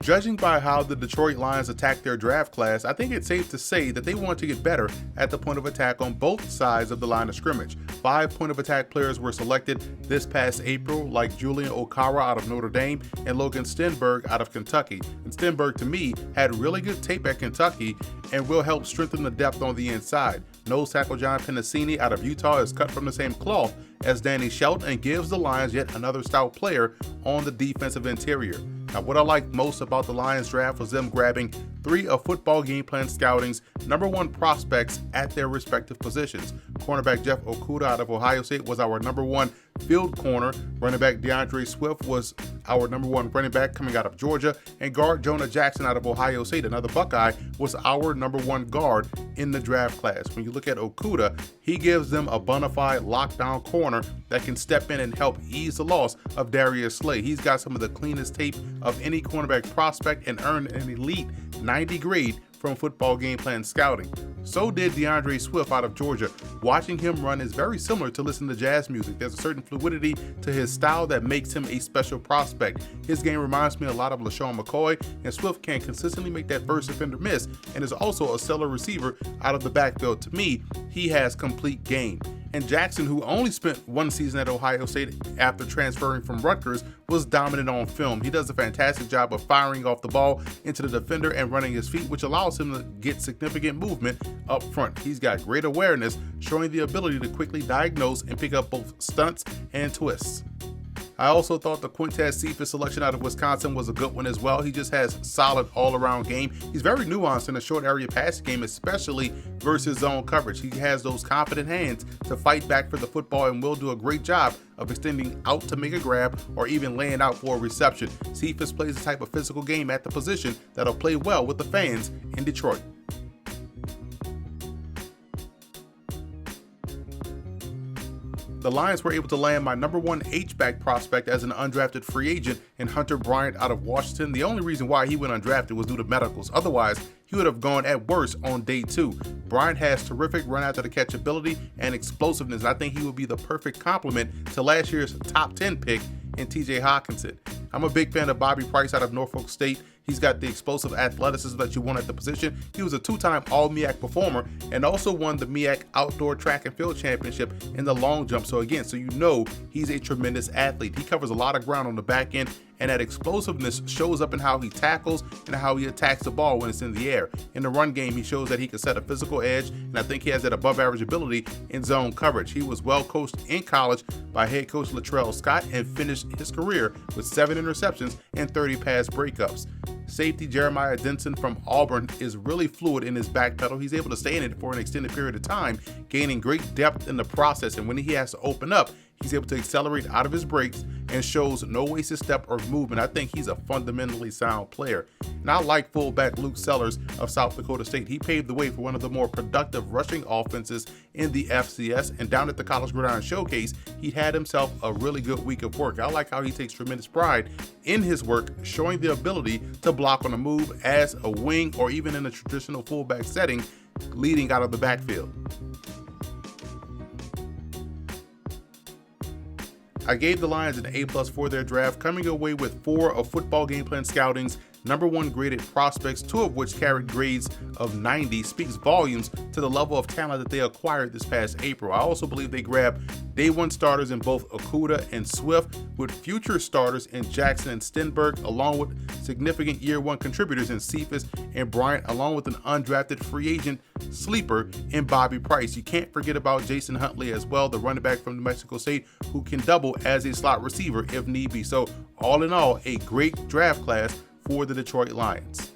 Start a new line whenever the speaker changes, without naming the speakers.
Judging by how the Detroit Lions attacked their draft class, I think it's safe to say that they want to get better at the point of attack on both sides of the line of scrimmage. 5 point of attack players were selected this past April, like Julian Okara out of Notre Dame and Logan Stenberg out of Kentucky. And Stenberg, to me, had really good tape at Kentucky and will help strengthen the depth on the inside. Nose tackle John Pennicini out of Utah is cut from the same cloth as Danny Shelton and gives the Lions yet another stout player on the defensive interior. Now, what I liked most about the Lions draft was them grabbing 3 of Football Game Plan Scouting's #1 prospects at their respective positions. Cornerback Jeff Okudah out of Ohio State was our #1 field corner. Running back DeAndre Swift was our #1 running back coming out of Georgia. And guard Jonah Jackson out of Ohio State, another Buckeye, was our #1 guard in the draft class. When you look at Okudah, he gives them a bona fide lockdown corner that can step in and help ease the loss of Darius Slay. He's got some of the cleanest tape of any cornerback prospect and earned an elite 90 grade from Football Game Plan Scouting. So did DeAndre Swift out of Georgia. Watching him run is very similar to listening to jazz music. There's a certain fluidity to his style that makes him a special prospect. His game reminds me a lot of LaShawn McCoy, and Swift can consistently make that first defender miss and is also a stellar receiver out of the backfield. To me, he has complete game. And Jackson, who only spent 1 season at Ohio State after transferring from Rutgers, was dominant on film. He does a fantastic job of firing off the ball into the defender and running his feet, which allows him to get significant movement up front. He's got great awareness, showing the ability to quickly diagnose and pick up both stunts and twists. I also thought the Quintez Cephas selection out of Wisconsin was a good one as well. He just has solid all-around game. He's very nuanced in the short area passing game, especially versus zone coverage. He has those confident hands to fight back for the football and will do a great job of extending out to make a grab or even laying out for a reception. Cephas plays the type of physical game at the position that'll play well with the fans in Detroit. The Lions were able to land my #1 H-back prospect as an undrafted free agent in Hunter Bryant out of Washington. The only reason why he went undrafted was due to medicals. Otherwise, he would have gone at worst on day 2. Bryant has terrific run after the catch ability and explosiveness, and I think he would be the perfect complement to last year's top 10 pick in TJ Hawkinson. I'm a big fan of Bobby Price out of Norfolk State. He's got the explosive athleticism that you want at the position. He was a 2-time All-MEAC performer and also won the MEAC Outdoor Track and Field Championship in the long jump. So you know he's a tremendous athlete. He covers a lot of ground on the back end, and that explosiveness shows up in how he tackles and how he attacks the ball when it's in the air. In the run game, he shows that he can set a physical edge, and I think he has that above-average ability in zone coverage. He was well coached in college by head coach Latrell Scott and finished his career with 7 interceptions and 30 pass breakups. Safety Jeremiah Denson from Auburn is really fluid in his back pedal. He's able to stay in it for an extended period of time, gaining great depth in the process, and when he has to open up, he's able to accelerate out of his breaks and shows no wasted step or movement. I think he's a fundamentally sound player. And I like fullback Luke Sellers of South Dakota State. He paved the way for one of the more productive rushing offenses in the FCS, and down at the College Gridiron Showcase, he had himself a really good week of work. I like how he takes tremendous pride in his work, showing the ability to block on the move as a wing or even in a traditional fullback setting, leading out of the backfield. I gave the Lions an A+ for their draft, coming away with 4 of Football Game Plan Scouting's #1 graded prospects, 2 of which carried grades of 90, speaks volumes to the level of talent that they acquired this past April. I also believe they grabbed day 1 starters in both Okudah and Swift, with future starters in Jackson and Stenberg, along with significant year 1 contributors in Cephas and Bryant, along with an undrafted free agent sleeper in Bobby Price. You can't forget about Jason Huntley as well, the running back from New Mexico State, who can double as a slot receiver if need be. So all in all, a great draft class for the Detroit Lions.